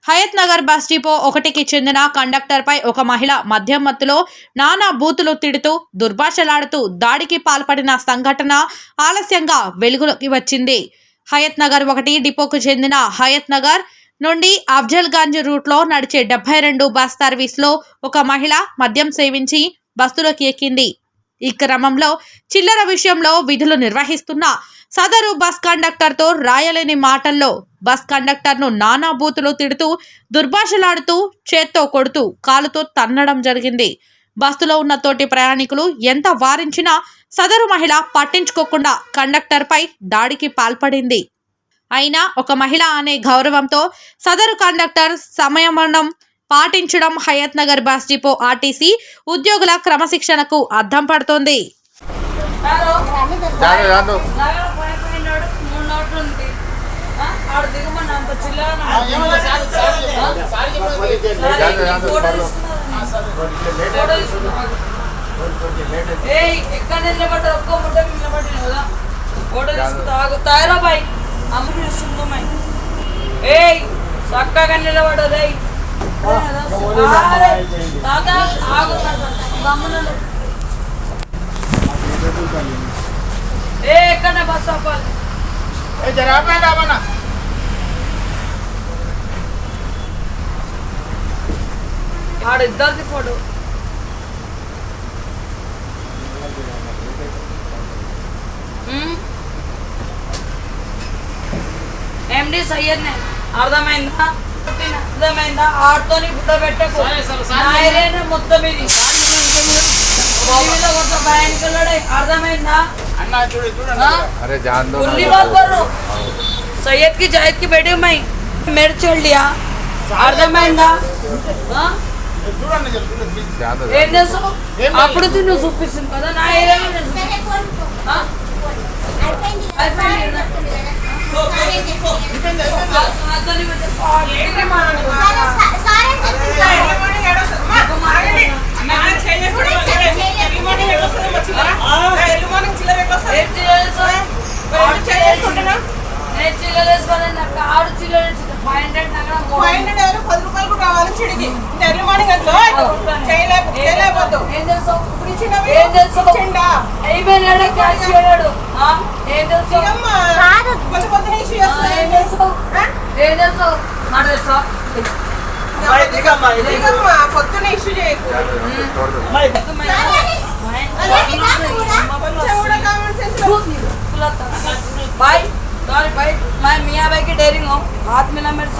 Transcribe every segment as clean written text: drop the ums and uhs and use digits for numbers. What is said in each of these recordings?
Hayath Nagar bus depot 1కి చెందిన కండక్టర్పై ఒక మహిళ మద్యం మత్తులో నానా బూతులు తిడుతూ దుర్భాషలాడుతూ దాడికి పాల్పడిన సంఘటన ఆలస్యంగా వెలుగులోకి వచ్చింది. హయత్ నగర్ 1 డిపోకు చెందిన హయత్ నగర్ నుండి అఫ్జల్గంజ్ రూట్లో నడిచే 72 బస్ సర్వీస్లో ఒక మహిళ మద్యం సేవించి బస్సులోకి ఎక్కింది. ఈ క్రమంలో చిల్లర విషయంలో విధులు నిర్వహిస్తున్న సదరు బస్ కండక్టర్తో రాయలేని మాటల్లో బస్ కండక్టర్ను నానా బూతులు తిడుతూ దుర్భాషలాడుతూ చేత్తో కొడుతూ కాలుతో తన్నడం జరిగింది. బస్సులో ఉన్న తోటి ప్రయాణికులు ఎంత వారించినా సదరు మహిళ పట్టించుకోకుండా కండక్టర్పై దాడికి పాల్పడింది. అయినా ఒక మహిళ అనే గౌరవంతో సదరు కండక్టర్ సంయమనం పాటించడం Hayathnagar bus depot RTC ఉద్యోగుల క్రమశిక్షణకు అద్దం పడుతోంది. చక్కగా నిలబడదు ఎక్కడ బస్ ఆపాలి ఆడిద్దరిది ఫోటో ఎండి సయ్యద్ అర్థమైందా అర్థమైందా ఆడుతోని బుట్ట పెట్టకు మొత్తం ఇది అర్థమైందా सैयद की जायद की बेटी मैं मेरे छोड़ लिया అర్థమైందా ఏం చేస్తావు అప్పుడు నువ్వు చూపిస్తుంది కదా నా ఏరియాలో పొద్దున ఇష్యూ చేయకు भाई सॉरी भाई मैं मियाँ भाई की डेयरिंग हूँ हाथ मिला मेरे से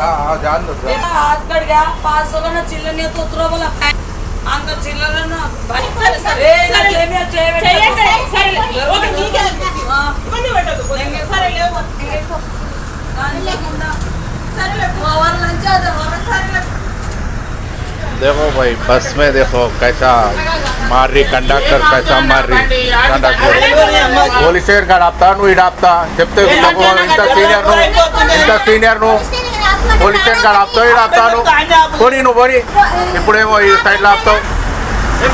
बेटा हाथ कट गया 500 का ना चिल्लर नहीं तो उतरो बोला अंकल चिल्लर है ना भाई सर देखो भाई बस में देखो कैसा मार रही कंडक्टर कैसा मार रही कंडक्टर పోలీస్ స్టేషన్ కాడ ఆపుతా నువ్వు ఇటు ఆపుతా చెప్తే ఇంత సీనియర్ నువ్వు పోలీస్ స్టేషన్ కాడ ఆపుతావు ఇటు ఆపుతాను పోనీ నువ్వు పోనీ ఇప్పుడేమో ఈ సైడ్లో ఆపుతావు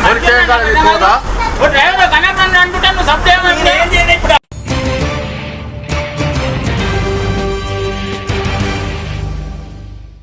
పోలీస్ స్టేషన్ కాడ తీసుకోదా